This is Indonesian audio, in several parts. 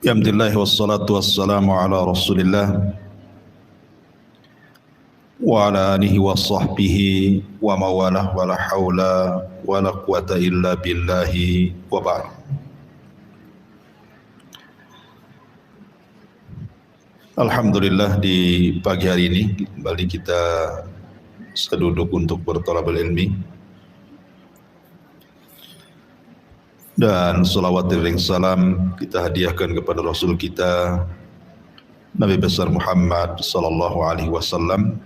Alhamdulillah wassalatu wassalamu ala Rasulillah wa ala alihi wa sahbihi wa mawalah wa la hawla wa la quwata illa billahi wa ba'd. Alhamdulillah di pagi hari ini kembali kita seduduk untuk berthalabul ilmi dan salawat dan salam kita hadiahkan kepada Rasul kita Nabi besar Muhammad sallallahu alaihi wasallam.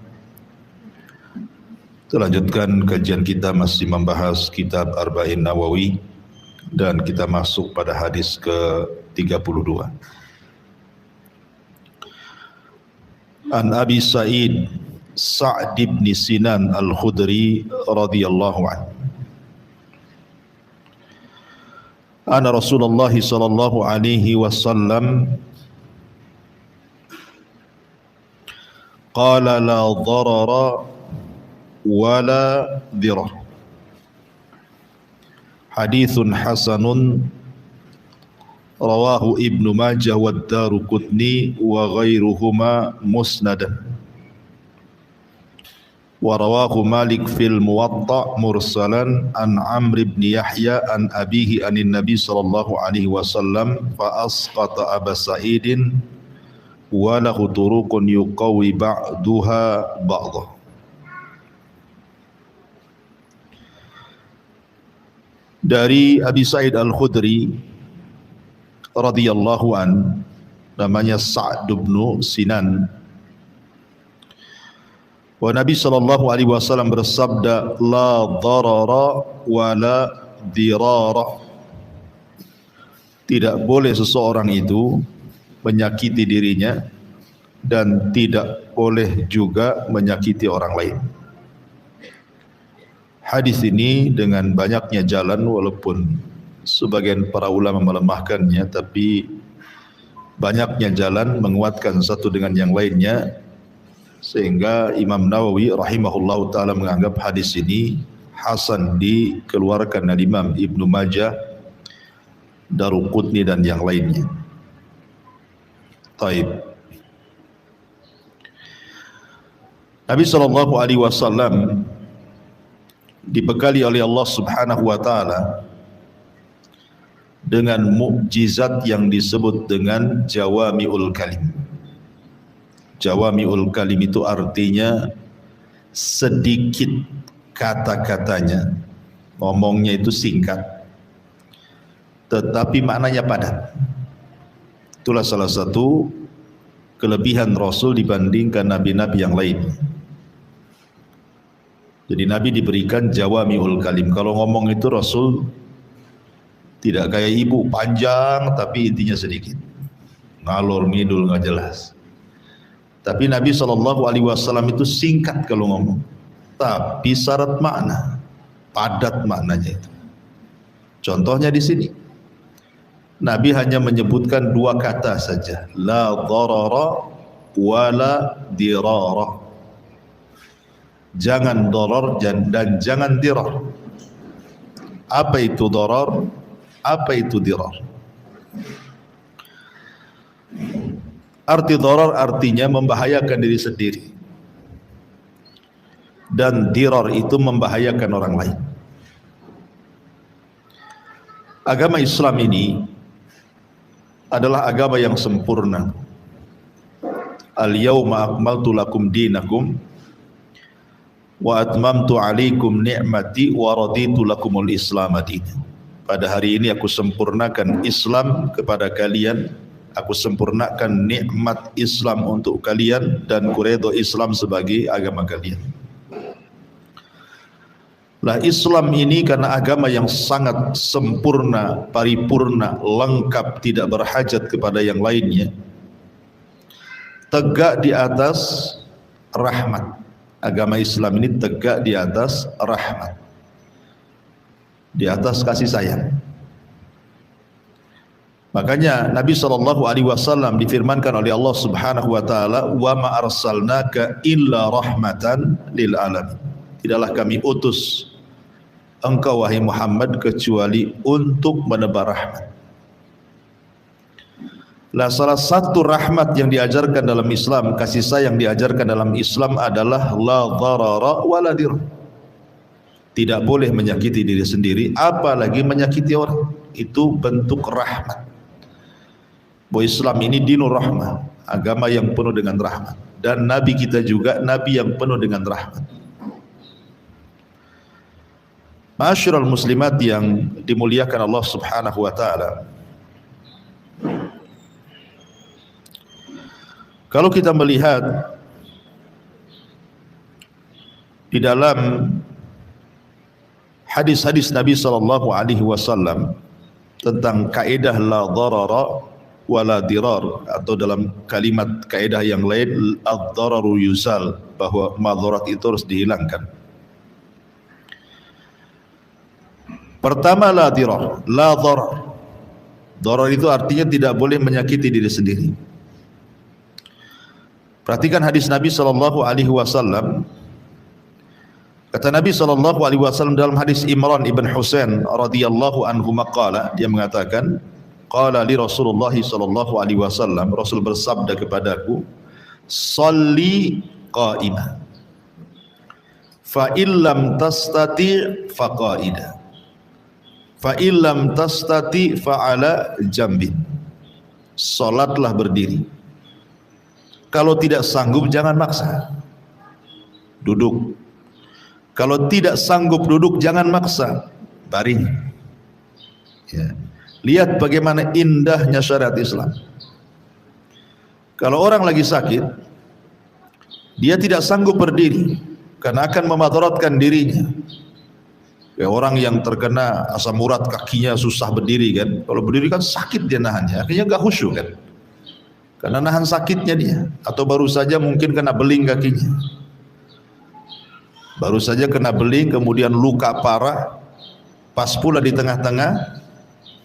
Kita lanjutkan kajian kita masih membahas kitab Arba'in Nawawi dan kita masuk pada hadis ke-32. An Abi Sa'id Sa'd bin Sinan Al-Khudri radhiyallahu anhu anna Rasulullah sallallahu alaihi wasallam qala la dharara wa la dhirar. Haditsun hasanun rawahu Ibnu Majah wa Daruqutni wa ghairuhuma musnadan. Wa rawahu Malik fil Muwatta mursalan an Amr bin Yahya an abihi anin Nabi sallallahu alaihi wasallam fa asqata Aba Sa'idin wa lahu turuqun yuqawi ba'duha ba'dha. Dari Abi Sa'id Al-Khudri radhiyallahu an, namanya Sa'd bin Sinan. Wa Nabi sallallahu alaihi wasallam bersabda, la dharara wa la dirara. Tidak boleh seseorang itu menyakiti dirinya dan tidak boleh juga menyakiti orang lain. Hadis ini dengan banyaknya jalan, walaupun sebagian para ulama melemahkannya, tapi banyaknya jalan menguatkan satu dengan yang lainnya, sehingga Imam Nawawi rahimahullahu ta'ala menganggap hadis ini hasan, dikeluarkan dari Imam Ibnu Majah, Daruqutni dan yang lainnya. Taib. Nabi sallallahu alaihi wasallam dibekali oleh Allah Subhanahu wa taala dengan mukjizat yang disebut dengan jawami'ul kalim. Jawami'ul kalim itu artinya sedikit kata-katanya, ngomongnya itu singkat, tetapi maknanya padat. Itulah salah satu kelebihan Rasul dibandingkan nabi-nabi yang lain. Jadi Nabi diberikan jawami'ul kalim. Kalau ngomong itu Rasul tidak kayak ibu, panjang tapi intinya sedikit, ngalor ngidul nggak jelas. Tapi Nabi SAW itu singkat kalau ngomong, tapi syarat makna, padat maknanya itu. Contohnya di sini, Nabi hanya menyebutkan dua kata saja, la dharara wa la dirara. Jangan darar dan jangan dirar. Apa itu darar? Apa itu dirar? Arti darar artinya membahayakan diri sendiri, dan dirar itu membahayakan orang lain. Agama Islam ini adalah agama yang sempurna. Al-yawma akmaltu lakum dinakum wa atmamtu alaikum ni'mati wa raditu lakumul Islam dinan. Pada hari ini aku sempurnakan Islam kepada kalian, aku sempurnakan nikmat Islam untuk kalian, dan kuredho Islam sebagai agama kalian. Lah Islam ini karena agama yang sangat sempurna, paripurna, lengkap, tidak berhajat kepada yang lainnya, tegak di atas rahmat. Agama Islam ini tegak di atas rahmat, di atas kasih sayang. Makanya Nabi SAW difirmankan oleh Allah Subhanahu wa taala, wa ma arsalnaka illa rahmatan lil alamin. Tidaklah kami utus engkau wahai Muhammad kecuali untuk menebar rahmat. Lah salah satu rahmat yang diajarkan dalam Islam, kasih sayang diajarkan dalam Islam adalah la dharara wala dirar. Tidak boleh menyakiti diri sendiri, apalagi menyakiti orang. Itu bentuk rahmat. Bahwa Islam ini dinur rahmah, agama yang penuh dengan rahmat. Dan Nabi kita juga Nabi yang penuh dengan rahmat. Ma'asyiral muslimat yang dimuliakan Allah Subhanahu wa taala. Kalau kita melihat di dalam hadis-hadis Nabi sallallahu alaihi wasallam tentang kaidah la dharara wala dirar, atau dalam kalimat kaidah yang lain ad-dhararu yuzal, bahwa madarat itu harus dihilangkan. Pertama, la dirar, la dharar. Dharar itu artinya tidak boleh menyakiti diri sendiri. Perhatikan hadis Nabi sallallahu alaihi wasallam. Kata Nabi sallallahu alaihi wasallam dalam hadis Imran ibn Husain radhiyallahu anhu maqala, dia mengatakan, qala li Rasulullah sallallahu alaihi wasallam, Rasul bersabda kepadaku, shalli qa'ima fa illam tastati fa qa'ida fa illam tastati fa ala jambin. Salatlah berdiri. Kalau tidak sanggup jangan maksa. Duduk. Kalau tidak sanggup duduk jangan maksa. Baring. Ya. Lihat bagaimana indahnya syariat Islam. Kalau orang lagi sakit, dia tidak sanggup berdiri karena akan memadaratkan dirinya. Ya, orang yang terkena asam urat kakinya susah berdiri kan. Kalau berdiri kan sakit dia nahannya, akhirnya gak khusyuk kan. Karena nahan sakitnya dia, atau baru saja mungkin kena beling kakinya, baru saja kena beling kemudian luka parah, pas pula di tengah-tengah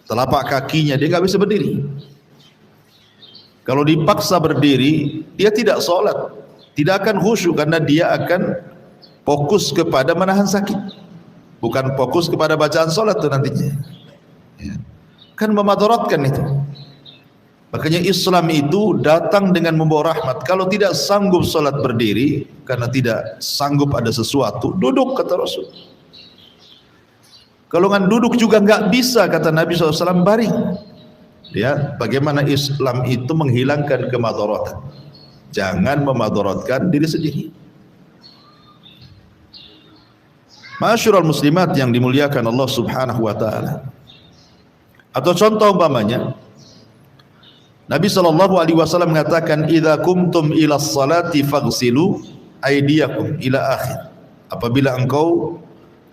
telapak kakinya dia nggak bisa berdiri. Kalau dipaksa berdiri dia tidak sholat, tidak akan khusyuk karena dia akan fokus kepada menahan sakit, bukan fokus kepada bacaan sholat tuh nantinya ya. Kan memadaratkan itu. Makanya Islam itu datang dengan membawa rahmat. Kalau tidak sanggup salat berdiri karena tidak sanggup ada sesuatu, duduk kata Rasul. Kalau nggak duduk juga nggak bisa kata Nabi SAW, baring. Ya, bagaimana Islam itu menghilangkan kemadaratan. Jangan memadaratkan diri sendiri. Ma'asyiral muslimat yang dimuliakan Allah Subhanahu wa taala. Atau contoh umpamanya, Nabi sallallahu alaihi wasallam mengatakan, "Idza kumtum ila sholati faghsilu aydiyakum ila akhir." Apabila engkau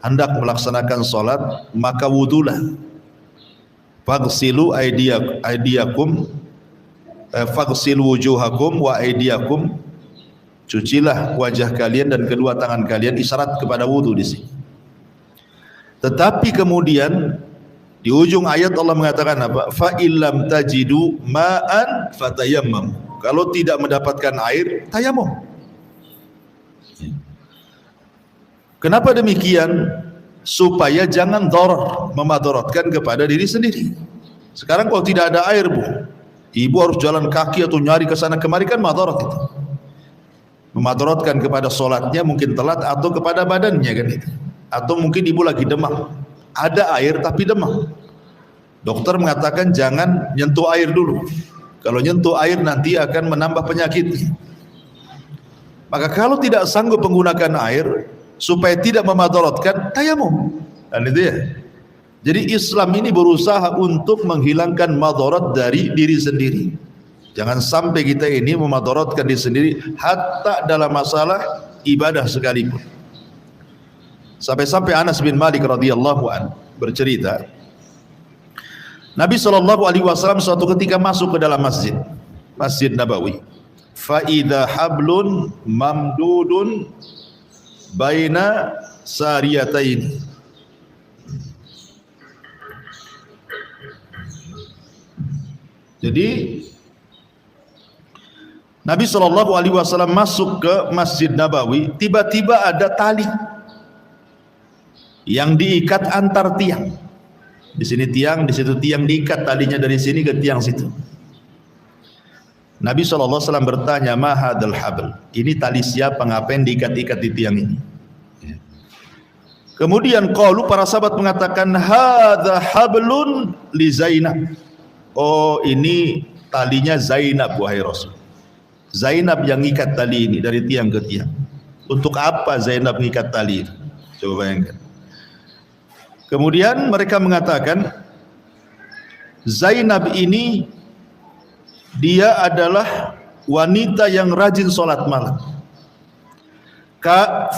hendak melaksanakan salat, maka wudulah. Faghsilu aydiyakum, faghsilu wujuhakum wa aydiyakum. Cucilah wajah kalian dan kedua tangan kalian, isyarat kepada wudu di sini. Tetapi kemudian di ujung ayat Allah mengatakan apa? Fa illam tajidu ma'an fatayammam. Kalau tidak mendapatkan air, tayamum. Kenapa demikian? Supaya jangan dharar, memadaratkan kepada diri sendiri. Sekarang kalau tidak ada air, Bu, ibu harus jalan kaki atau nyari ke sana kemari, kan madarat itu. Memadaratkan kepada sholatnya mungkin telat, atau kepada badannya kan itu. Atau mungkin ibu lagi demam. Ada air tapi demam. Dokter mengatakan jangan nyentuh air dulu. Kalau nyentuh air nanti akan menambah penyakit. Maka kalau tidak sanggup menggunakan air supaya tidak memadaratkan, tayamum. Dan itu ya. Jadi Islam ini berusaha untuk menghilangkan madarat dari diri sendiri. Jangan sampai kita ini memadaratkan diri sendiri hatta dalam masalah ibadah sekalipun. Sampai-sampai Anas bin Malik radhiyallahu an bercerita, Nabi SAW suatu ketika masuk ke dalam Masjid Nabawi. Fa idza hablun mamdudun baina sariyatain. Jadi Nabi SAW masuk ke Masjid Nabawi, tiba-tiba ada tali yang diikat antar tiang. Di sini tiang, di situ tiang, diikat talinya dari sini ke tiang situ. Nabi SAW bertanya, ma hadzal habl? Ini tali siapa, ngapain diikat-ikat di tiang ini? Kemudian qalu, para sahabat mengatakan, hadza hablun li Zainab. Oh, ini talinya Zainab wahai Rasul. Zainab yang ikat tali ini dari tiang ke tiang. Untuk apa Zainab mengikat tali itu? Coba bayangkan. Kemudian mereka mengatakan, Zainab ini dia adalah wanita yang rajin sholat malam.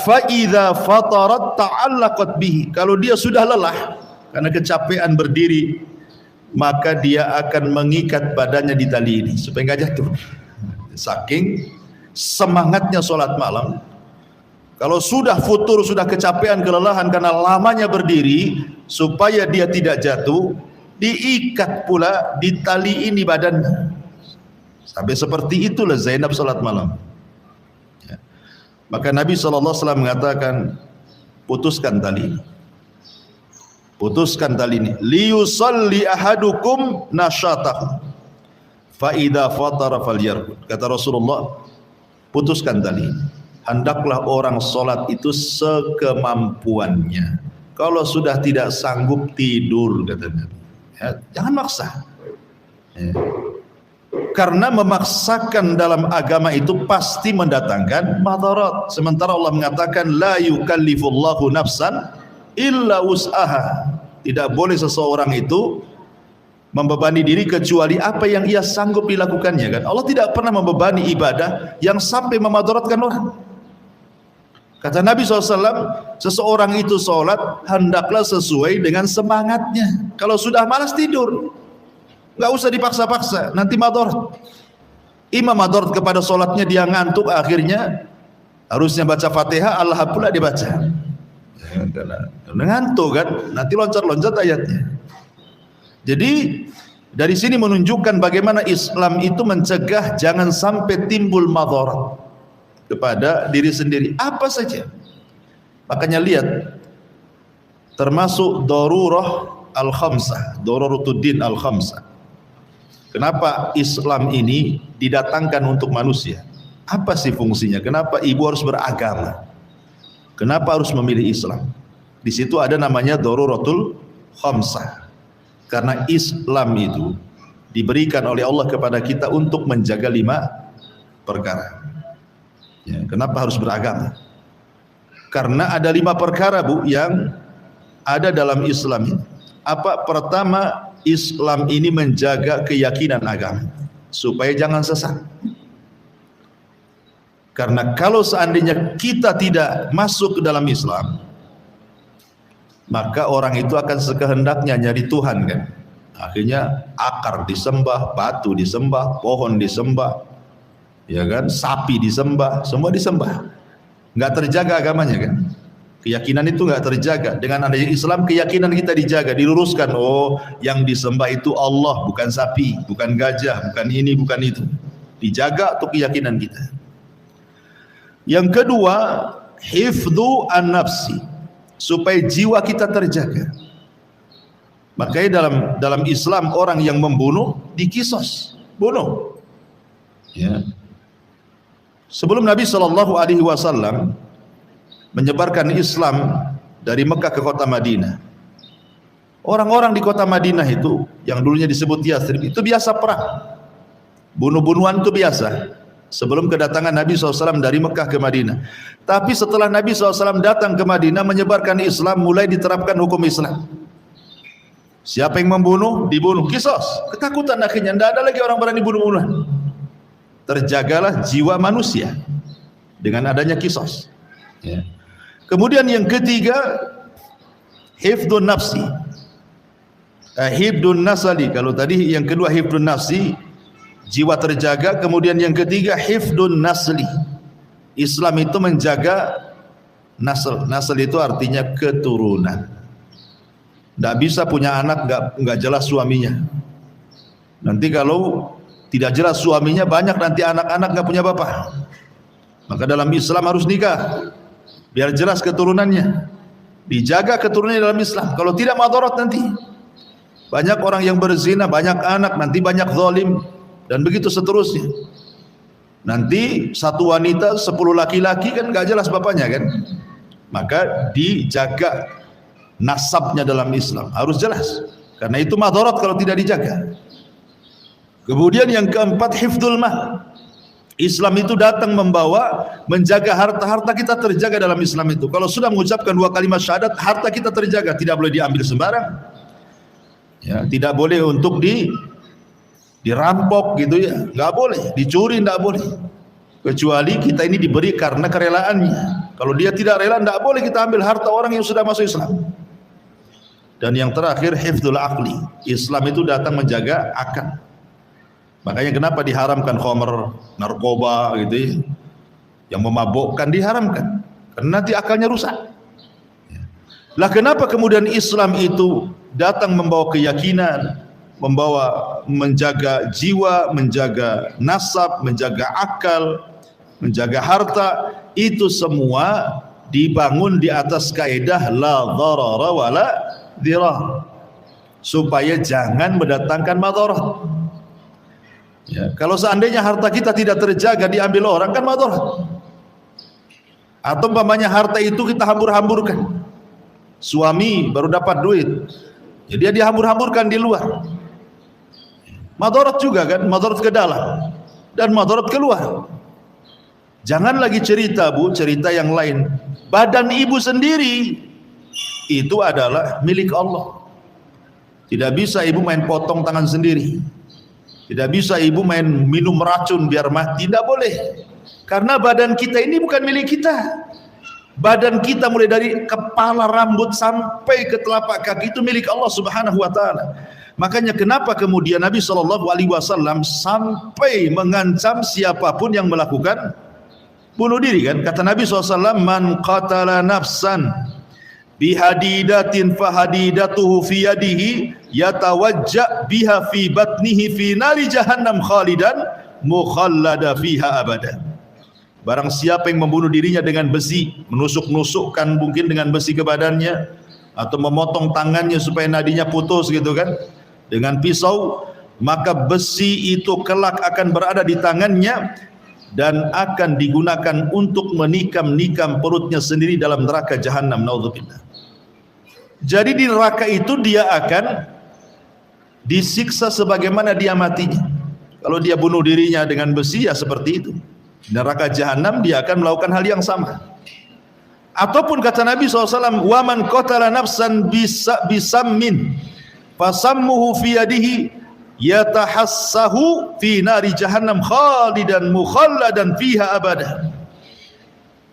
Fa idza fatarat ta'allaqat bihi. Kalau dia sudah lelah karena kecapean berdiri, maka dia akan mengikat badannya di tali ini supaya enggak jatuh. Saking semangatnya sholat malam. Kalau sudah futur, sudah kecapean, kelelahan karena lamanya berdiri, supaya dia tidak jatuh, diikat pula di tali ini badannya. Sampai seperti itulah Zainab salat malam. Ya. Maka Nabi SAW mengatakan, putuskan tali ini. Putuskan tali ini. Liyusalli ahadukum nasyatahu. Fa idza fatara falyarqud. Kata Rasulullah, putuskan tali ini. Hendaklah orang sholat itu sekemampuannya. Kalau sudah tidak sanggup, tidur, kata Nabi. Ya, jangan maksa. Ya. Karena memaksakan dalam agama itu pasti mendatangkan madarat. Sementara Allah mengatakan, la yukallifullahu nafsan illa wus'aha. Tidak boleh seseorang itu membebani diri kecuali apa yang ia sanggup dilakukannya, kan? Allah tidak pernah membebani ibadah yang sampai memadaratkan orang. Kata Nabi SAW, seseorang itu sholat hendaklah sesuai dengan semangatnya. Kalau sudah malas, tidur. Nggak usah dipaksa-paksa, nanti madarat. Imam madarat kepada sholatnya, dia ngantuk, akhirnya harusnya baca Fatihah, Allah pula dibaca. Ngantuk kan, nanti loncat-loncat ayatnya. Jadi dari sini menunjukkan bagaimana Islam itu mencegah jangan sampai timbul madarat kepada diri sendiri, apa saja. Makanya lihat, termasuk darurah al-khamsah, daruratuddin al-khamsah. Kenapa Islam ini didatangkan untuk manusia? Apa sih fungsinya? Kenapa ibu harus beragama? Kenapa harus memilih Islam? Di situ ada namanya daruratul khamsah. Karena Islam itu diberikan oleh Allah kepada kita untuk menjaga 5 perkara. Ya, kenapa harus beragama? Karena ada 5 perkara, Bu, yang ada dalam Islam ini. Apa? Pertama, Islam ini menjaga keyakinan agama supaya jangan sesat. Karena kalau seandainya kita tidak masuk ke dalam Islam, maka orang itu akan sekehendaknya nyari Tuhan, kan? Akhirnya akar disembah, batu disembah, pohon disembah, ya kan, sapi disembah, semua disembah. Nggak terjaga agamanya, kan? Keyakinan itu nggak terjaga. Dengan adanya Islam, keyakinan kita dijaga, diluruskan. Oh, yang disembah itu Allah, bukan sapi, bukan gajah, bukan ini, bukan itu. Dijaga tuh keyakinan kita. Yang kedua, hifdzu an-nafsi, supaya jiwa kita terjaga. Makanya dalam Islam orang yang membunuh dikisos, bunuh. Ya. Sebelum Nabi SAW menyebarkan Islam dari Mekah ke kota Madinah, orang-orang di kota Madinah itu yang dulunya disebut Yathrib itu biasa perang, bunuh-bunuhan itu biasa. Sebelum kedatangan Nabi SAW dari Mekah ke Madinah. Tapi setelah Nabi SAW datang ke Madinah menyebarkan Islam, mulai diterapkan hukum Islam. Siapa yang membunuh, dibunuh, kisos. Ketakutan akhirnya, tidak ada lagi orang berani bunuh-bunuhan. Terjagalah jiwa manusia dengan adanya kisos. Ya. Kemudian yang ketiga, hifdun nafsi, hifdun nasali. Kalau tadi yang kedua hifdun nafsi, jiwa terjaga. Kemudian yang ketiga hifdun nasli, Islam itu menjaga nasl. Nasl itu artinya keturunan. Tidak bisa punya anak nggak jelas suaminya. Nanti kalau tidak jelas suaminya, banyak nanti anak-anak nggak punya bapak. Maka dalam Islam harus nikah, biar jelas keturunannya. Dijaga keturunannya dalam Islam. Kalau tidak madarat nanti. Banyak orang yang berzina, banyak anak, nanti banyak zalim. dan begitu seterusnya. Nanti satu wanita 10 laki-laki kan gak jelas bapaknya kan. Maka dijaga nasabnya dalam Islam, harus jelas. Karena itu madarat kalau tidak dijaga. Kemudian yang keempat, hifdzul mal. Islam itu datang menjaga harta kita terjaga dalam Islam itu. Kalau sudah mengucapkan 2 kalimat syahadat, harta kita terjaga, tidak boleh diambil sembarang. Ya, tidak boleh untuk dirampok gitu ya, nggak boleh, dicuri nggak boleh, kecuali kita ini diberi karena kerelaannya. Kalau dia tidak rela, nggak boleh kita ambil harta orang yang sudah masuk Islam. Dan yang terakhir, hifdzul aqli. Islam itu datang menjaga akal. Makanya kenapa diharamkan khamr, narkoba gitu ya, yang memabukkan diharamkan, karena nanti akalnya rusak. Lah kenapa kemudian Islam itu datang membawa keyakinan, membawa menjaga jiwa, menjaga nasab, menjaga akal, menjaga harta, itu semua dibangun di atas kaidah la dharara wala dhirar, supaya jangan mendatangkan madarat. Ya, kalau seandainya harta kita tidak terjaga diambil orang kan madarat. Atau umpamanya harta itu kita hambur-hamburkan. Suami baru dapat duit, jadi dia hambur-hamburkan di luar. Madarat juga kan, madarat ke dalam dan madarat keluar. Jangan lagi cerita Bu, cerita yang lain. Badan ibu sendiri itu adalah milik Allah. Tidak bisa ibu main potong tangan sendiri. Tidak bisa ibu main minum racun biar mati, tidak boleh. Karena badan kita ini bukan milik kita. Badan kita mulai dari kepala, rambut sampai ke telapak kaki itu milik Allah Subhanahu wa taala. Makanya kenapa kemudian Nabi SAW sampai mengancam siapapun yang melakukan bunuh diri kan? Kata Nabi SAW, man qatala nafsan bihadidatin fahadidatuhu fi yadihi yatawajja biha fi batnihi fi nari jahannam khalidan mukhallada fiha abada. Barang siapa yang membunuh dirinya dengan besi, menusuk-nusukkan mungkin dengan besi ke badannya, atau memotong tangannya supaya nadinya putus gitu kan, dengan pisau, maka besi itu kelak akan berada di tangannya dan akan digunakan untuk menikam-nikam perutnya sendiri dalam neraka jahanam. Naudzubillah. Jadi di neraka itu dia akan disiksa sebagaimana dia matinya. Kalau dia bunuh dirinya dengan besi ya seperti itu. Di neraka jahanam dia akan melakukan hal yang sama. Ataupun kata Nabi SAW, wa man qatala nafsan bisammin fasammuhu fi yadihi yatahassahu fi nari jahannam khalidan mukhalladan fiha abada.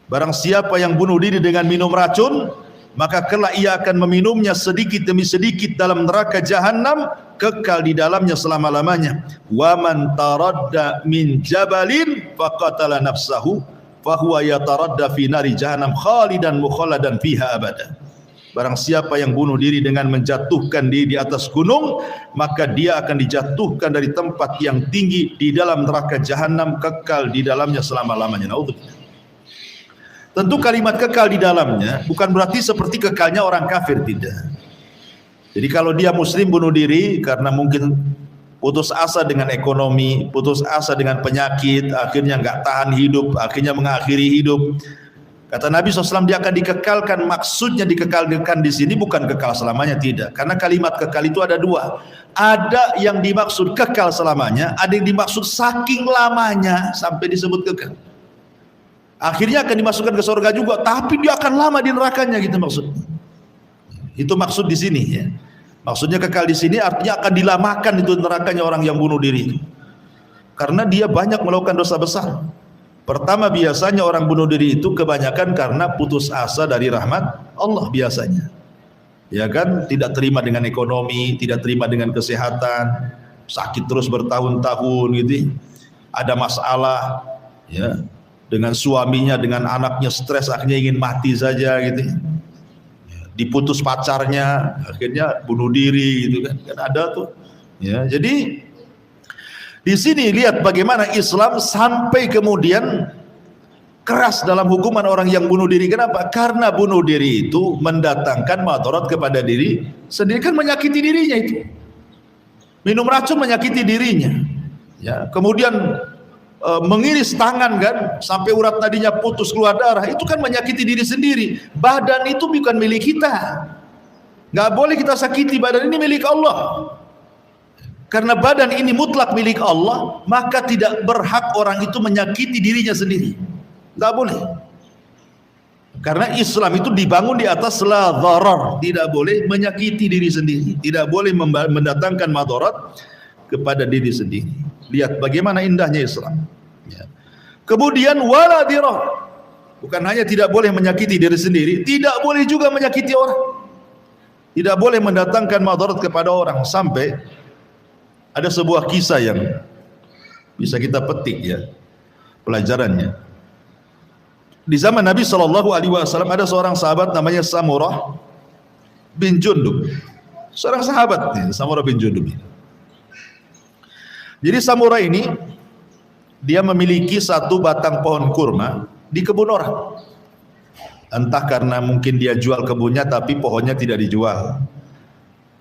Barang siapa yang bunuh diri dengan minum racun, maka kelak ia akan meminumnya sedikit demi sedikit dalam neraka jahanam, kekal di dalamnya selama-lamanya. Wa man taradda min jabalin faqatala nafsahu fahuwa yataradda fi nari jahannam khalidan mukhalladan fiha abada. Barang siapa yang bunuh diri dengan menjatuhkan diri di atas gunung, maka dia akan dijatuhkan dari tempat yang tinggi di dalam neraka jahanam, kekal di dalamnya selama-lamanya. Naudzubillah. Tentu kalimat kekal di dalamnya bukan berarti seperti kekalnya orang kafir, tidak. Jadi kalau dia muslim bunuh diri karena mungkin putus asa dengan ekonomi, putus asa dengan penyakit, akhirnya nggak tahan hidup, akhirnya mengakhiri hidup. Kata Nabi SAW dia akan dikekalkan. Maksudnya dikekalkan di sini bukan kekal selamanya, tidak. Karena kalimat kekal itu ada dua. Ada yang dimaksud kekal selamanya, ada yang dimaksud saking lamanya sampai disebut kekal. Akhirnya akan dimasukkan ke surga juga, tapi dia akan lama di nerakanya gitu maksudnya. Itu maksud di sini ya. Maksudnya kekal di sini artinya akan dilamakan itu nerakanya orang yang bunuh diri itu. Karena dia banyak melakukan dosa besar. Pertama biasanya orang bunuh diri itu kebanyakan karena putus asa dari rahmat Allah biasanya. Ya kan, tidak terima dengan ekonomi, tidak terima dengan kesehatan, sakit terus bertahun-tahun gitu. Ada masalah ya. Dengan suaminya, dengan anaknya stres, akhirnya ingin mati saja gitu. Diputus pacarnya, akhirnya bunuh diri gitu kan. Kan ada tuh. Ya, jadi di sini lihat bagaimana Islam sampai kemudian keras dalam hukuman orang yang bunuh diri. Kenapa? Karena bunuh diri itu mendatangkan madarat kepada diri sendiri, kan menyakiti dirinya itu. Minum racun menyakiti dirinya. Ya, kemudian mengiris tangan kan sampai urat nadinya putus keluar darah, itu kan menyakiti diri sendiri. Badan itu bukan milik kita, nggak boleh kita sakiti. Badan ini milik Allah. Karena badan ini mutlak milik Allah, maka tidak berhak orang itu menyakiti dirinya sendiri. Nggak boleh. Karena Islam itu dibangun di atas la dharar, tidak boleh menyakiti diri sendiri, tidak boleh mendatangkan madarat kepada diri sendiri. Lihat bagaimana indahnya Islam. Ya. Kemudian wala dirar, bukan hanya tidak boleh menyakiti diri sendiri, tidak boleh juga menyakiti orang. Tidak boleh mendatangkan madarat kepada orang. Sampai ada sebuah kisah yang bisa kita petik ya pelajarannya. Di zaman Nabi SAW ada seorang sahabat namanya Samurah bin Jundub. Seorang sahabat nih, Samurah bin Jundub. Jadi Samurah ini dia memiliki satu batang pohon kurma di kebun orang. Entah karena mungkin dia jual kebunnya tapi pohonnya tidak dijual.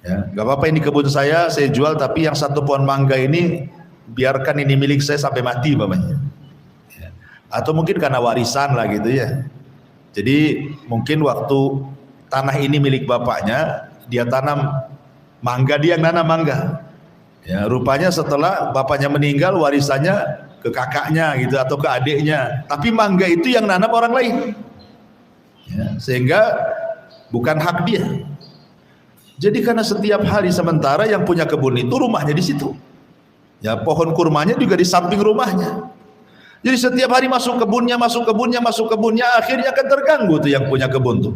Ya, gak apa-apa ini kebun saya jual, tapi yang satu pohon mangga ini biarkan ini milik saya sampai mati bapaknya. Ya. Atau mungkin karena warisan lah gitu ya. Jadi mungkin waktu tanah ini milik bapaknya, dia tanam mangga, dia yang nanam mangga. Ya, rupanya setelah bapaknya meninggal warisannya ke kakaknya gitu atau ke adiknya, tapi mangga itu yang nanam orang lain. Ya, sehingga bukan hak dia. Jadi karena setiap hari sementara yang punya kebun itu rumahnya di situ. Ya, pohon kurmanya juga di samping rumahnya. Jadi setiap hari masuk kebunnya, akhirnya akan terganggu tuh yang punya kebun tuh.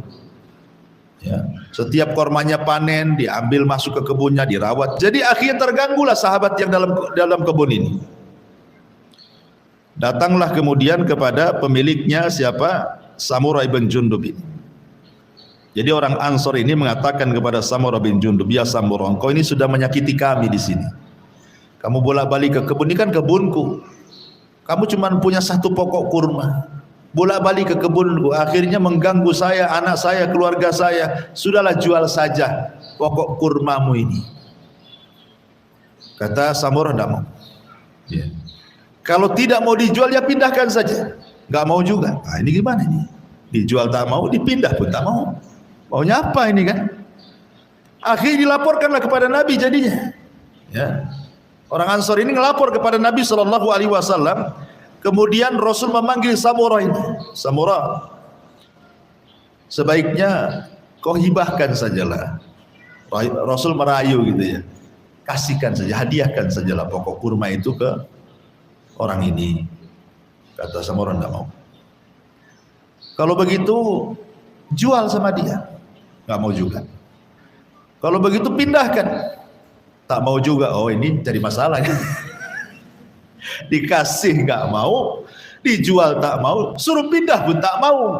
Ya, setiap kurmanya panen, diambil masuk ke kebunnya, dirawat. Jadi akhirnya terganggulah sahabat yang dalam kebun ini. Datanglah kemudian kepada pemiliknya siapa? Samurah bin Jundub ini. Jadi orang Ansor ini mengatakan kepada Samurah bin Jundub, ya Samurah, engkau ini sudah menyakiti kami di sini. Kamu bolak-balik ke kebun, ini kan kebunku. Kamu cuma punya satu pokok kurma. Bolak-balik ke kebunku, akhirnya mengganggu saya, anak saya, keluarga saya. Sudahlah, jual saja pokok kurmamu ini. Kata Samurah, tidak mau. Ya. Kalau tidak mau dijual, ya pindahkan saja. Gak mau juga. Nah, ini gimana nih? Dijual tak mau, dipindah pun tak mau. Maunya apa ini kan? Akhirnya dilaporkanlah kepada Nabi jadinya. Ya. Orang Ansor ini ngelapor kepada Nabi SAW. Kemudian Rasul memanggil Samurah ini. Samurah, sebaiknya kau hibahkan sajalah. Rasul merayu gitu ya. Kasihkan saja, hadiahkan sajalah pokok kurma itu ke orang ini. Kata Samurah, tidak mau. Kalau begitu jual sama dia. Nggak mau juga. Kalau begitu pindahkan. Tak mau juga. Oh, ini jadi masalah ya. Dikasih nggak mau, dijual tak mau, suruh pindah pun tak mau.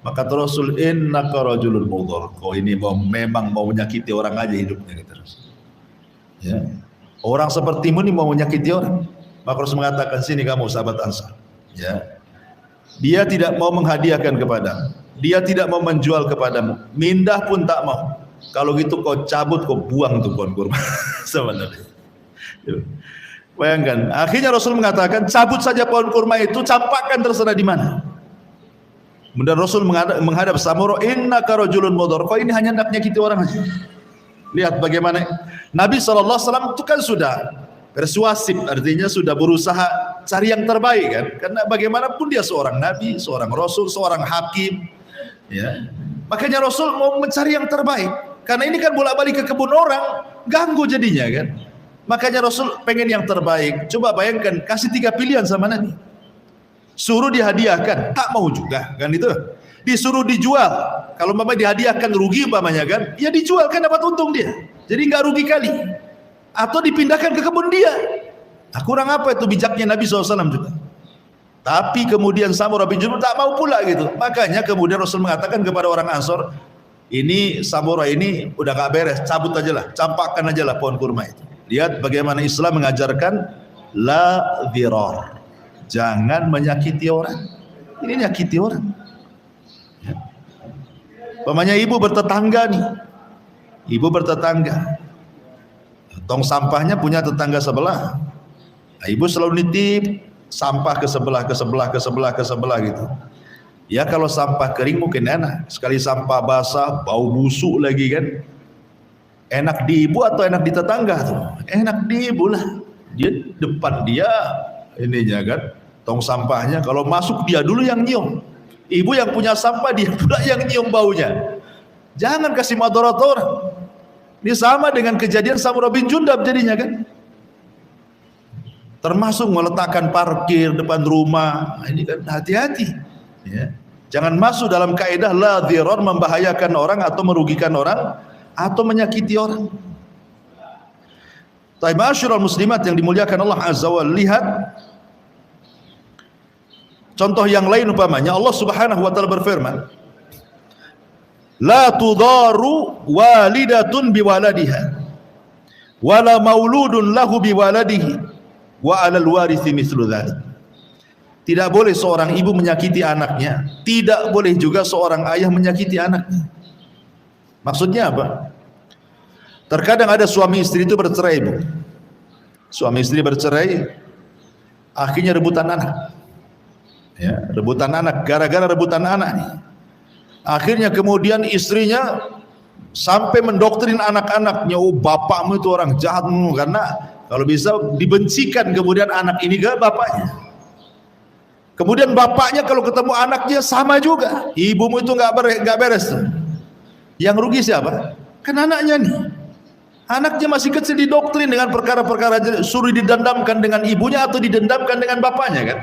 Maka Rasul, innaka rajulun mudhar. Kau ini memang mau menyakiti orang aja hidupnya terus. Ya. Orang sepertimu ini mau menyakiti orang. Maka Rasul mengatakan, sini kamu sahabat Ansar. Ya. Dia tidak mau menghadiahkan kepadamu, dia tidak mau menjual kepadamu, mindah pun tak mau. Kalau gitu kau cabut, kau buang tuh pohon kurma. Sebenarnya. Bayangkan, akhirnya Rasul mengatakan, cabut saja pohon kurma itu, campakkan terserah di mana. Kemudian Rasul menghadap Samurah, innaka rajulun mudhar. Kau ini hanya nak menyakiti orang saja. Lihat bagaimana Nabi SAW itu kan sudah persuasif, artinya sudah berusaha cari yang terbaik kan. Karena bagaimanapun dia seorang nabi, seorang rasul, seorang hakim. Ya. Makanya Rasul mau mencari yang terbaik. Karena ini kan bolak-balik ke kebun orang, ganggu jadinya kan. Makanya Rasul pengen yang terbaik. Coba bayangkan, kasih 3 pilihan sama Nabi. Suruh dihadiahkan, tak mau juga kan itu. Disuruh dijual, kalau memang dihadiahkan rugi umpamanya kan, ya dijual kan dapat untung dia. Jadi nggak rugi kali. Atau dipindahkan ke kebun dia. Nah, kurang apa itu bijaknya Nabi SAW juga. Tapi kemudian Samurah bin Jundub tak mau pula gitu. Makanya kemudian Rasul mengatakan kepada orang Ansor, ini Samurah ini udah gak beres, cabut aja lah, campakkan aja lah pohon kurma itu. Lihat bagaimana Islam mengajarkan la dhirar. Jangan menyakiti orang. Ini nyakiti orang. Ya. Pemanya ibu bertetangga nih. Ibu bertetangga. Tong sampahnya punya tetangga sebelah. Ibu selalu nitip sampah ke sebelah gitu. Ya kalau sampah kering mungkin enak, sekali sampah basah bau busuk lagi kan. Enak di ibu atau enak di tetangga tuh? Enak di ibu lah. Dia depan dia ininya kan, tong sampahnya, kalau masuk dia dulu yang nyium. Ibu yang punya sampah dia pula yang nyium baunya. Jangan kasih madarat orang. Ini sama dengan kejadian Samurah bin Jundab jadinya kan. Termasuk meletakkan parkir depan rumah. Ini kan hati-hati. Ya. Jangan masuk dalam kaidah la dhirar, membahayakan orang atau merugikan orang atau menyakiti orang. Tapi ma'asyiral muslimat yang dimuliakan Allah Azza wa Jalla, lihat contoh yang lain umpamanya Allah Subhanahu wa taala berfirman, la tudaru walidatun biwaladiha wala mauludun lahu biwaladihi wa 'alal warithi mithlu dzalik. Tidak boleh seorang ibu menyakiti anaknya, tidak boleh juga seorang ayah menyakiti anaknya. Maksudnya apa? Terkadang ada suami istri itu bercerai, Bu. Suami istri bercerai, akhirnya rebutan anak. Ya, rebutan anak, gara-gara rebutan anak nih. Akhirnya kemudian istrinya sampai mendoktrin anak-anaknya, oh bapakmu itu orang jahat, karena kalau bisa dibencikan kemudian anak ini ke bapaknya. Kemudian bapaknya kalau ketemu anaknya sama juga, ibumu itu nggak beres. Yang rugi siapa? Kan anaknya nih. Anaknya masih kecil didoktrin dengan perkara-perkara, suruh didendamkan dengan ibunya atau didendamkan dengan bapaknya kan.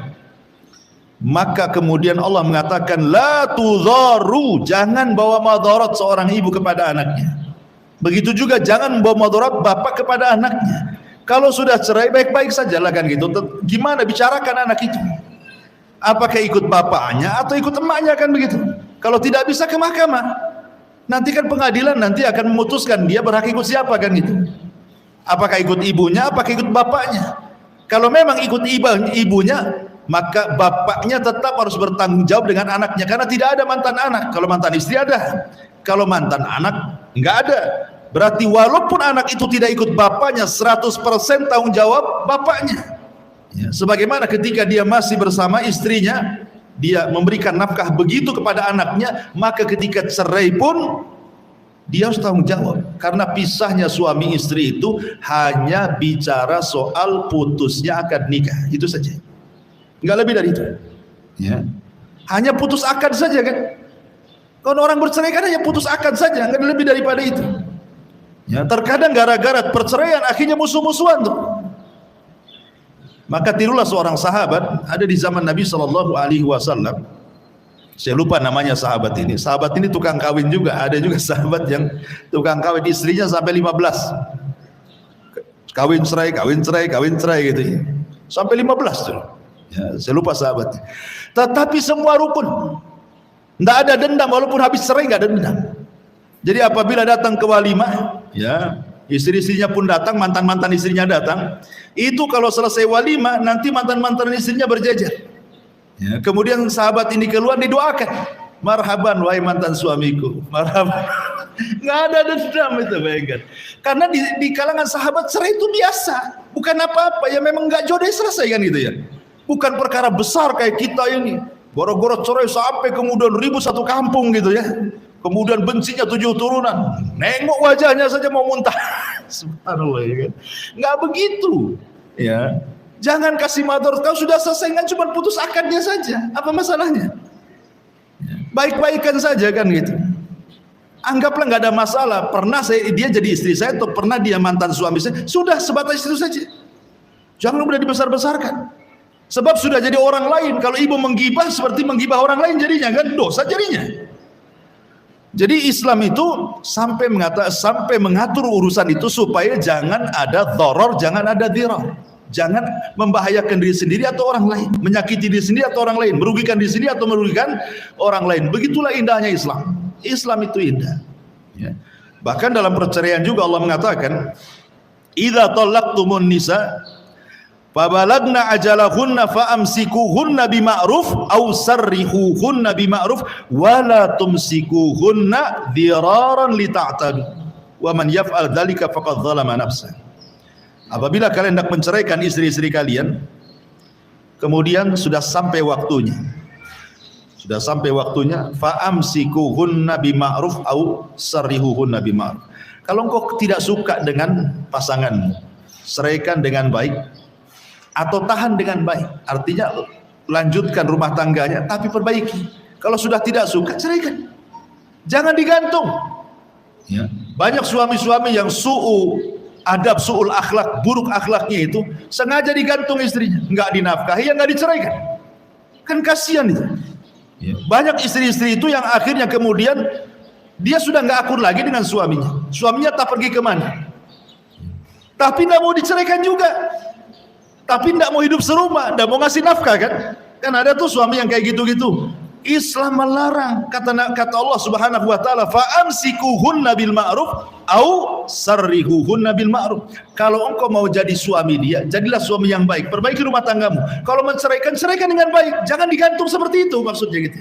Maka kemudian Allah mengatakan la tudharu, jangan bawa madarat seorang ibu kepada anaknya. Begitu juga jangan bawa madarat bapak kepada anaknya. Kalau sudah cerai baik-baik saja lah kan gitu. Gimana bicarakan anak itu? Apakah ikut bapaknya atau ikut emaknya kan begitu? Kalau tidak bisa ke mahkamah. Nanti kan pengadilan nanti akan memutuskan dia berhak ikut siapa kan gitu. Apakah ikut ibunya, apakah ikut bapaknya? Kalau memang ikut ibunya, maka bapaknya tetap harus bertanggung jawab dengan anaknya, karena tidak ada mantan anak. Kalau mantan istri ada, kalau mantan anak enggak ada. Berarti walaupun anak itu tidak ikut bapaknya, 100% tanggung jawab bapaknya. Ya, sebagaimana ketika dia masih bersama istrinya, dia memberikan nafkah begitu kepada anaknya, maka ketika cerai pun dia harus tanggung jawab, karena pisahnya suami istri itu hanya bicara soal putusnya akad nikah, itu saja, nggak lebih dari itu. Ya, hanya putus akad saja kan. Kalau orang bercerai kan hanya putus akad saja, nggak lebih daripada itu. Ya, terkadang gara-gara perceraian akhirnya musuh-musuhan tuh. Maka tirulah seorang sahabat ada di zaman Nabi Shallallahu Alaihi Wasallam. Saya lupa namanya sahabat ini. Sahabat ini tukang kawin juga. Ada juga sahabat yang tukang kawin, istrinya sampai 15. Kawin cerai gitu ya. Sampai 15 tuh. Ya, saya lupa sahabatnya. Tetapi semua rukun. Tidak ada dendam, walaupun habis cerai nggak ada dendam. Jadi apabila datang ke walimah, ya, istri-istrinya pun datang, mantan-mantan istrinya datang. Itu kalau selesai walimah, nanti mantan-mantan istrinya berjajar. Ya, kemudian sahabat ini keluar, didoakan, marhaban wahai mantan suamiku, marhaban. Nggak ada dendam itu, bayangkan. Karena di kalangan sahabat cerai itu biasa, bukan apa-apa. Ya memang nggak jodoh selesai kan gitu ya. Bukan perkara besar kayak kita ini. Goro-goro cerai sampai kemudian ribut satu kampung gitu ya. Kemudian bencinya 7 turunan, nengok wajahnya saja mau muntah. Subhanallah ya kan. Nggak begitu. Ya, jangan kasih madarat. Kau sudah selesai kan, cuma putus akadnya saja. Apa masalahnya? Baik-baikan saja kan gitu. Anggaplah nggak ada masalah. Pernah dia jadi istri saya atau pernah dia mantan suami saya. Sudah sebatas itu saja. Jangan udah dibesar-besarkan. Sebab sudah jadi orang lain. Kalau ibu menggibah seperti menggibah orang lain jadinya kan, dosa jadinya. Jadi Islam itu sampai mengatur urusan itu supaya jangan ada dharar, jangan ada dhirar. Jangan membahayakan diri sendiri atau orang lain, menyakiti diri sendiri atau orang lain, merugikan diri sendiri atau merugikan orang lain. Begitulah indahnya Islam. Islam itu indah. Ya. Bahkan dalam perceraian juga Allah mengatakan, "Idza talaqtumun nisa fabalagna ajalahunna faamsikuhunna bima'ruf aw sarrihuhunna bima'ruf wala tumsikuhunna dhiraran lita'tadu wa man yaf'al dzalika faqad zalama nafsah." Apabila kalian hendak menceraikan istri-istri kalian, kemudian sudah sampai waktunya, fa'amsikuhunna bima'ruf au sarrihuhunna bima'ruf. Kalau engkau tidak suka dengan pasanganmu, ceraikan dengan baik atau tahan dengan baik. Artinya lanjutkan rumah tangganya tapi perbaiki. Kalau sudah tidak suka, ceraikan. Jangan digantung. Ya. Banyak suami-suami yang su'ul akhlak, buruk akhlaknya itu sengaja digantung istrinya, enggak dinafkahi, enggak diceraikan. Kan kasihan itu. Ya. Banyak istri-istri itu yang akhirnya kemudian dia sudah enggak akur lagi dengan suaminya. Suaminya tak pergi kemana. Tapi enggak mau diceraikan juga. Tapi enggak mau hidup serumah, enggak mau ngasih nafkah kan? Kan ada tuh suami yang kayak gitu-gitu. Islam melarang, kata Allah Subhanahu wa taala, fa'amsikuhunna bil ma'ruf au sarrihuhunna bil ma'ruf. Kalau engkau mau jadi suami dia, jadilah suami yang baik, perbaiki rumah tanggamu. Kalau menceraikan, ceraikan dengan baik, jangan digantung seperti itu, maksudnya gitu.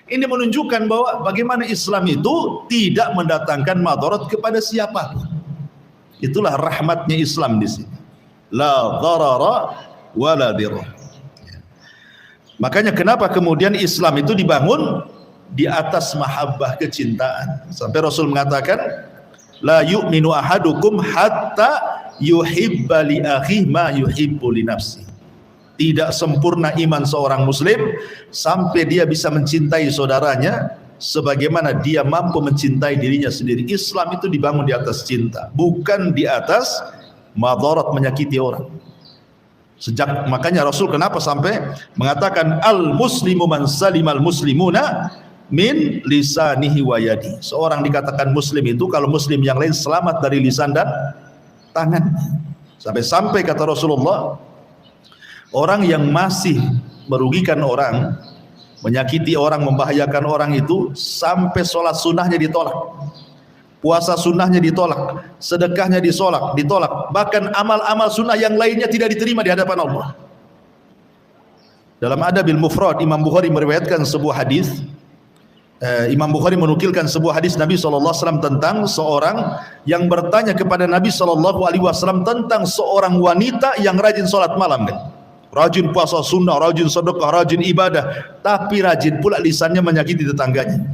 Ini menunjukkan bahwa bagaimana Islam itu tidak mendatangkan madarat kepada siapa. Itulah rahmatnya Islam di sini. La dharara wa la dirar. Makanya kenapa kemudian Islam itu dibangun di atas mahabbah, kecintaan. Sampai Rasul mengatakan, la yu'minu ahadukum hatta yuhibba li akhihi ma yuhibbu li nafsi. Tidak sempurna iman seorang muslim sampai dia bisa mencintai saudaranya sebagaimana dia mampu mencintai dirinya sendiri. Islam itu dibangun di atas cinta, bukan di atas madarat, menyakiti orang. Makanya Rasul kenapa sampai mengatakan al muslimu man salimal muslimuna min lisanihi wa yadi. Seorang dikatakan muslim itu kalau muslim yang lain selamat dari lisan dan tangan. Sampai-sampai kata Rasulullah, orang yang masih merugikan orang, menyakiti orang, membahayakan orang itu sampai sholat sunnahnya ditolak, puasa sunnahnya ditolak, sedekahnya ditolak, bahkan amal-amal sunnah yang lainnya tidak diterima di hadapan Allah. Dalam Adabil Mufrad, Imam Bukhari meriwayatkan sebuah hadis. Imam Bukhari menukilkan sebuah hadis Nabi SAW tentang seorang yang bertanya kepada Nabi SAW tentang seorang wanita yang rajin sholat malam, kan? Rajin puasa sunnah, rajin sedekah, rajin ibadah, tapi rajin pula lisannya menyakiti tetangganya.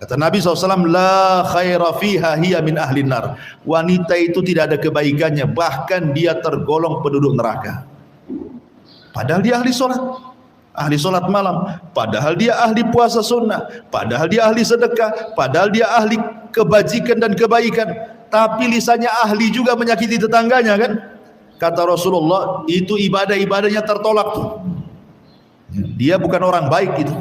Kata Nabi SAW, la khaira fiha hiya min ahlin nar. Wanita itu tidak ada kebaikannya, bahkan dia tergolong penduduk neraka. Padahal dia ahli sholat malam, padahal dia ahli puasa sunnah, padahal dia ahli sedekah, padahal dia ahli kebajikan dan kebaikan, tapi lisannya ahli juga menyakiti tetangganya, kan? Kata Rasulullah, itu ibadah-ibadahnya tertolak tuh. Dia bukan orang baik itu.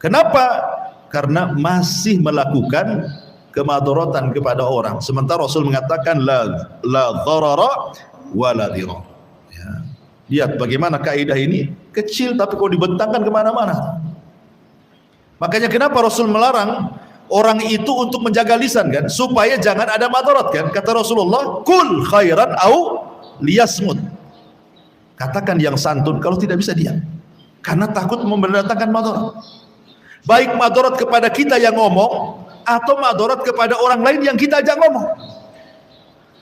Kenapa? Karena masih melakukan kemadharatan kepada orang. Sementara Rasul mengatakan la dharara wa la dirar. Ya. Lihat bagaimana kaidah ini kecil tapi kalau dibentangkan kemana-mana. Makanya kenapa Rasul melarang orang itu untuk menjaga lisan, kan? Supaya jangan ada madarat, kan? Kata Rasulullah, kul khairan au liyasmut. Katakan yang santun kalau tidak bisa diam. Karena takut mendatangkan madarat. Baik madarat kepada kita yang ngomong atau madarat kepada orang lain yang kita ajak ngomong.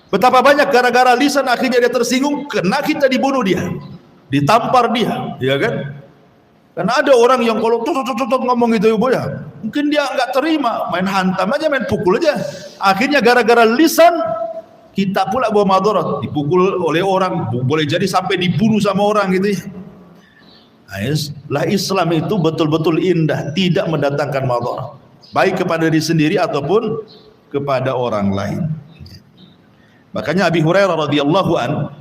Betapa banyak gara-gara lisan akhirnya dia tersinggung, kena kita dibunuh dia, ditampar dia, ya kan? Karena ada orang yang kalau tutup ngomong itu ibu ya, mungkin dia nggak terima, main hantam aja, main pukul aja. Akhirnya gara-gara lisan kita pula bawa madarat, dipukul oleh orang, boleh jadi sampai dibunuh sama orang gitu ya. Lah Islam itu betul-betul indah, tidak mendatangkan madarat, baik kepada diri sendiri ataupun kepada orang lain. Makanya Abi Hurairah radhiyallahu an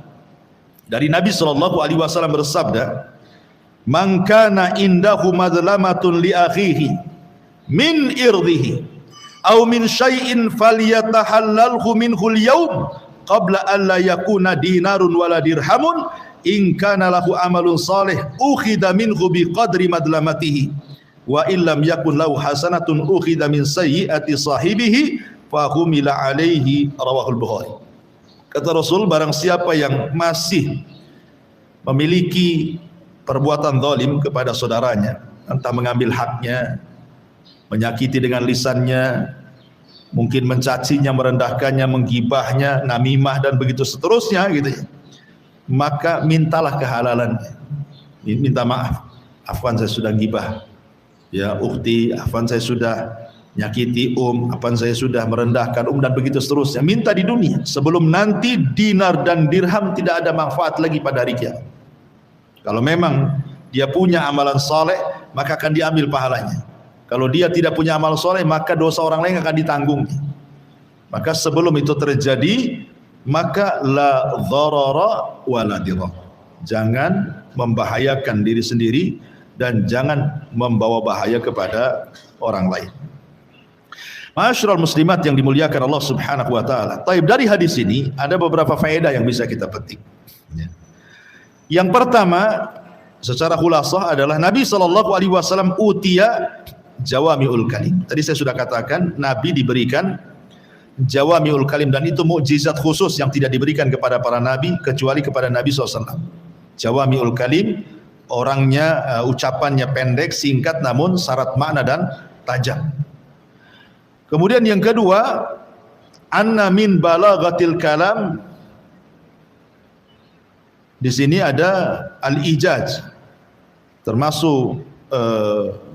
dari Nabi sallallahu alaihi wasallam bersabda, "Man kana indahu madlamatun li akhihi min irdihi aw min syai'in falyatahallalhu minhu al-yawm qabla an la yakuna dinarun wala dirhamun." In kana lahu amalun salih ukhidha minhu biqadri madlamatihi wa illam yakun lahu hasanatun ukhidha min sayyiati sahibihi fa humila alaihi, rawahul Bukhari. Kata Rasul, barang siapa yang masih memiliki perbuatan zalim kepada saudaranya, entah mengambil haknya, menyakiti dengan lisannya, mungkin mencacinya, merendahkannya, menggibahnya, namimah dan begitu seterusnya gitu ya. maka mintalah kehalalannya. Minta maaf, afwan saya sudah gibah, ya ukhti, afwan saya sudah nyakiti afwan saya sudah merendahkan dan begitu seterusnya. Minta di dunia sebelum nanti dinar dan dirham tidak ada manfaat lagi pada hari kiamat. Kalau memang dia punya amalan soleh, maka akan diambil pahalanya. Kalau dia tidak punya amal soleh, maka dosa orang lain akan ditanggung. Maka sebelum itu terjadi, maka la dharara wa la dirar. Jangan membahayakan diri sendiri dan jangan membawa bahaya kepada orang lain. Ma'asyiral muslimat yang dimuliakan Allah Subhanahu wa taala. Taib, dari hadis ini ada beberapa faedah yang bisa kita petik. Yang pertama, secara khulasah adalah Nabi SAW utiya jawami'ul kalim. Tadi saya sudah katakan Nabi diberikan jawami'ul kalim, dan itu mukjizat khusus yang tidak diberikan kepada para nabi kecuali kepada Nabi SAW. Jawami'ul kalim, orangnya ucapannya pendek, singkat, namun syarat makna dan tajam. Kemudian yang kedua, anna min balaghatil kalam, di sini ada al-ijaz, termasuk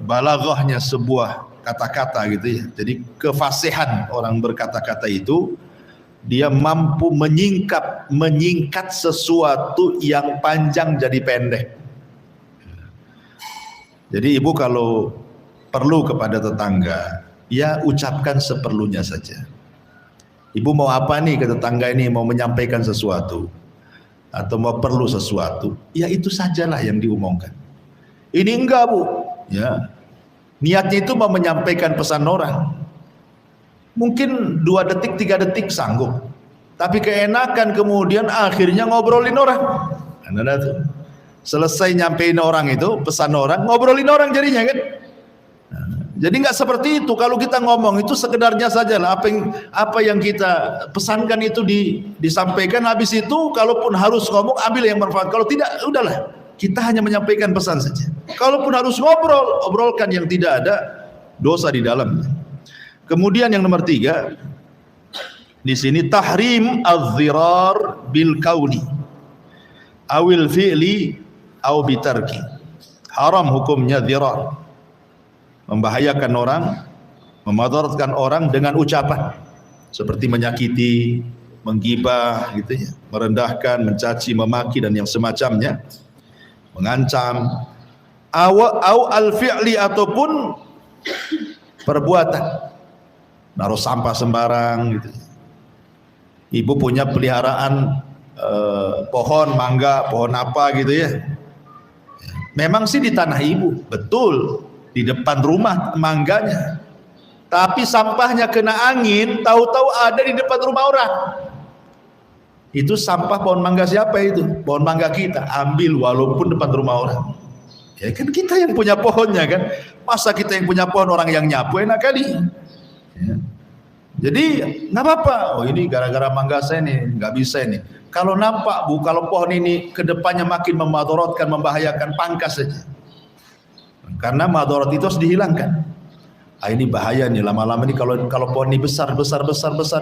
balaghahnya sebuah kata-kata gitu ya. Jadi kefasihan orang berkata-kata itu, dia mampu menyingkat sesuatu yang panjang jadi pendek. Jadi ibu kalau perlu kepada tetangga, ya ucapkan seperlunya saja. Ibu mau apa nih ke tetangga ini, mau menyampaikan sesuatu atau mau perlu sesuatu, ya itu sajalah yang diumumkan. Ini enggak bu, ya niatnya itu mau menyampaikan pesan orang, mungkin 2 detik 3 detik sanggup, tapi keenakan kemudian akhirnya ngobrolin orang. Anda tuh selesai nyampein orang itu, pesan orang, ngobrolin orang jadinya kan. Jadi nggak seperti itu. Kalau kita ngomong itu sekedarnya saja lah, apa yang kita pesankan itu disampaikan, habis itu kalaupun harus ngomong ambil yang bermanfaat, kalau tidak udahlah, kita hanya menyampaikan pesan saja. Kalaupun harus obrolkan yang tidak ada dosa di dalamnya. Kemudian yang nomor 3, di sini tahrim az-zirar bil kauli awil fi'li aw bitarki. Haram hukumnya zirar, membahayakan orang, memadaratkan orang dengan ucapan seperti menyakiti, menggibah gitu ya, merendahkan, mencaci, memaki dan yang semacamnya, mengancam, au al-fi'li, ataupun perbuatan, naruh sampah sembarang gitu. Ibu punya peliharaan pohon mangga, pohon apa gitu ya. Memang sih di tanah ibu, betul, di depan rumah mangganya, tapi sampahnya kena angin, tahu-tahu ada di depan rumah orang. Itu sampah pohon mangga siapa itu? Pohon mangga kita, ambil walaupun depan rumah orang. Ya kan kita yang punya pohonnya kan, masa kita yang punya pohon orang yang nyapu, enak kali ya. Jadi nggak apa-apa, oh ini gara-gara mangga saya nih nggak bisa ini. Kalau nampak bu, kalau pohon ini kedepannya makin memadaratkan, membahayakan, pangkas saja. Karena madarat itu harus dihilangkan. Ini bahaya nih, lama-lama nih kalau pohon ini besar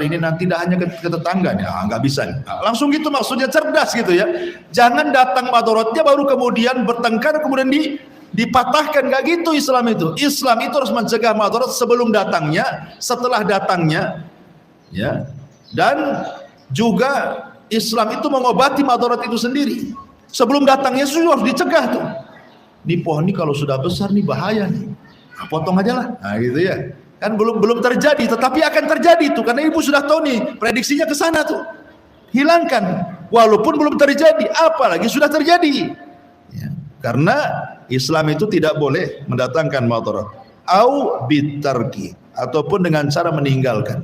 ini nanti tidak hanya ke tetangga nih, nggak bisa nih. Langsung gitu, maksudnya cerdas gitu ya. Jangan datang madaratnya baru kemudian bertengkar, kemudian dipatahkan, nggak gitu Islam itu. Islam itu harus mencegah madarat sebelum datangnya, setelah datangnya, ya. Dan juga Islam itu mengobati madarat itu sendiri. Sebelum datangnya sudah harus dicegah tuh. Ini pohon ini kalau sudah besar nih bahaya nih, potong aja lah, nah gitu ya. Kan belum terjadi, tetapi akan terjadi tuh, karena ibu sudah tahu nih prediksinya ke sana tuh. Hilangkan, walaupun belum terjadi, apalagi sudah terjadi. Ya, karena Islam itu tidak boleh mendatangkan madarat. Au bitarki, ataupun dengan cara meninggalkan.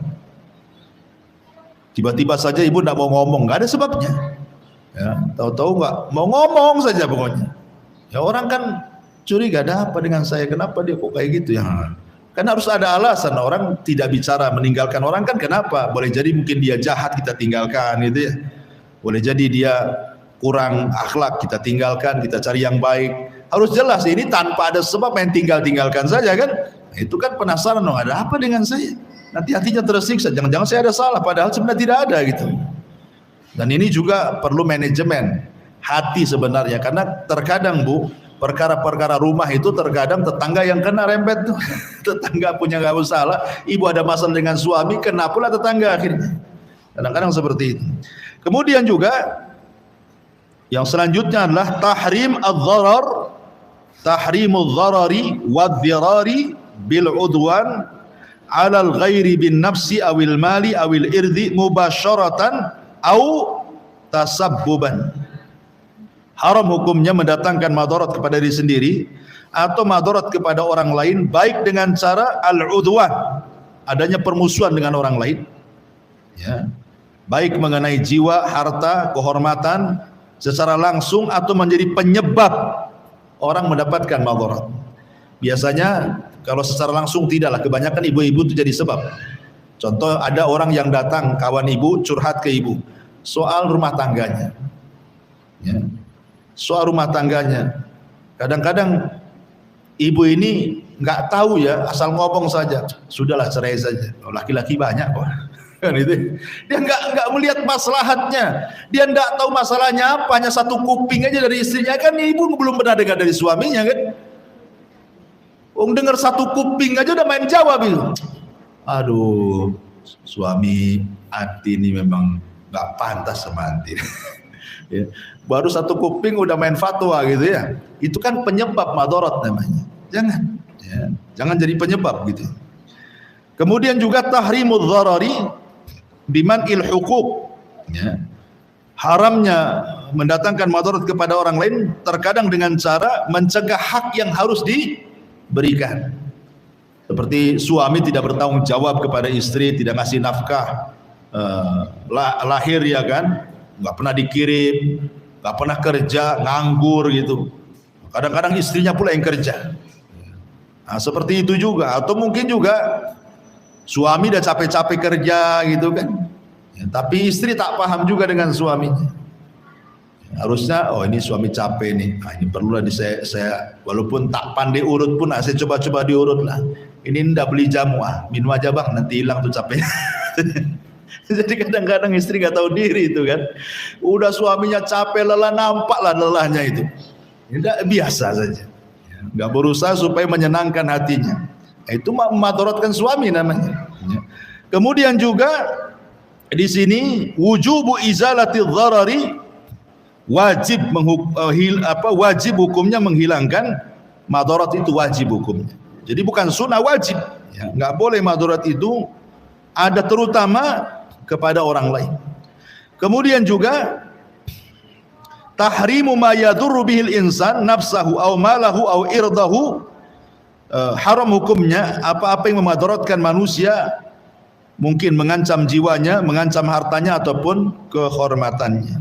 Tiba-tiba saja ibu tidak mau ngomong, nggak ada sebabnya. Ya, tahu-tahu nggak mau ngomong saja pokoknya. Ya orang kan curiga, ada apa dengan saya, kenapa dia kok kayak gitu ya. Kan harus ada alasan. Orang tidak bicara meninggalkan orang kan kenapa? Boleh jadi mungkin dia jahat, kita tinggalkan gitu ya. Boleh jadi dia kurang akhlak, kita tinggalkan, kita cari yang baik. Harus jelas, ini tanpa ada sebab main tinggalkan saja kan. Itu kan penasaran, oh, ada apa dengan saya? Nanti hatinya tersiksa, jangan-jangan saya ada salah, padahal sebenarnya tidak ada gitu. Dan ini juga perlu manajemen. hati sebenarnya. Karena terkadang Bu, perkara-perkara rumah itu terkadang tetangga yang kena rempet tuh. Tetangga punya nggak masalah, ibu ada masalah dengan suami, kena pula tetangga akhirnya. Kadang-kadang seperti itu. Kemudian juga yang selanjutnya adalah tahrimudz dzarari wadh-dhirari bil udwan 'alal ghairi bin nafsi awil mali awil irdi mubasyaratan au tasabbuban. Haram hukumnya mendatangkan madarat kepada diri sendiri atau madarat kepada orang lain, baik dengan cara al-udwan, adanya permusuhan dengan orang lain, ya, baik mengenai jiwa, harta, kehormatan secara langsung atau menjadi penyebab orang mendapatkan madarat. Biasanya kalau secara langsung tidaklah, kebanyakan ibu-ibu itu jadi sebab. Contoh, ada orang yang datang, kawan ibu curhat ke ibu soal rumah tangganya, ya, soal rumah tangganya. Kadang-kadang ibu ini nggak tahu ya, asal ngomong saja, sudahlah cerai saja. Laki-laki banyak kok. Kan itu. Dia nggak melihat maslahatnya, dia nggak tahu masalahnya apa, hanya satu kuping aja dari istrinya. Kan ibu belum pernah dengar dari suaminya kan. Dengar satu kuping aja udah main jawab itu. Aduh, suami anti ini memang nggak pantas sama anti. Ya, baru satu kuping udah main fatwa gitu ya. Itu kan penyebab madarat namanya. Jangan, ya, jangan jadi penyebab gitu. Kemudian juga tahrimudz dzarari biman il huquq, ya. Haramnya mendatangkan madarat kepada orang lain terkadang dengan cara mencegah hak yang harus diberikan. Seperti suami tidak bertanggung jawab kepada istri, tidak ngasih nafkah lahir ya kan, nggak pernah dikirim, nggak pernah kerja, nganggur gitu. Kadang-kadang istrinya pula yang kerja. Nah, seperti itu juga. Atau mungkin juga suami udah capek-capek kerja gitu kan, ya, tapi istri tak paham juga dengan suaminya. Harusnya, oh ini suami capek nih, nah, ini perlulah saya walaupun tak pandai urut pun, saya coba-coba diurut lah. Ini ndak beli jamu, minum aja bang, nanti hilang tuh capek. Jadi kadang-kadang istri nggak tahu diri itu kan, udah suaminya capek lelah, nampaklah lelahnya itu. Tidak biasa saja, nggak berusaha supaya menyenangkan hatinya. Itu madaratkan suami namanya. Kemudian juga di sini wujubu izalati dzarari, wajib wajib hukumnya menghilangkan madarat, itu wajib hukumnya. Jadi bukan sunnah, wajib. Ya, nggak boleh madarat itu ada, terutama kepada orang lain. Kemudian juga tahrimu ma yadurru bihil insan nafsahu aw malahu aw irdahu. Haram hukumnya apa-apa yang memadaratkan manusia, mungkin mengancam jiwanya, mengancam hartanya ataupun kehormatannya.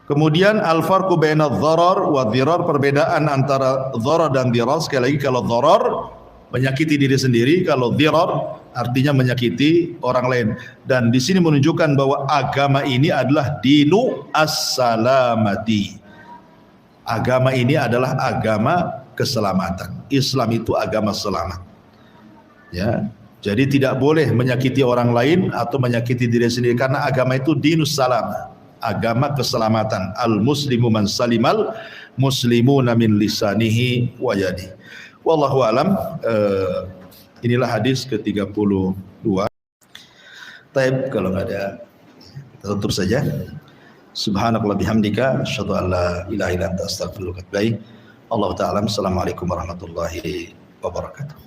Kemudian al-farqu bainadz dharar wa dhirar, perbedaan antara dharar dan dhirar. Sekali lagi, kalau dharar menyakiti diri sendiri, kalau dhirar artinya menyakiti orang lain. Dan di sini menunjukkan bahwa agama ini adalah dinu as-salamati. Agama ini adalah agama keselamatan. Islam itu agama selamat. Ya, jadi tidak boleh menyakiti orang lain atau menyakiti diri sendiri, karena agama itu dinus salam, agama keselamatan. Al muslimu man salimal muslimuna min lisanihi wa yadihi. Wallahu alam. Inilah hadis ke-32. Taib, kalau enggak ada kita tutup saja. Subhanakallah bihamdika asyhadu an la ilaha illa anta astaghfiruka wa atubu ilaik. Allah Ta'ala. Assalamualaikum warahmatullahi wabarakatuh.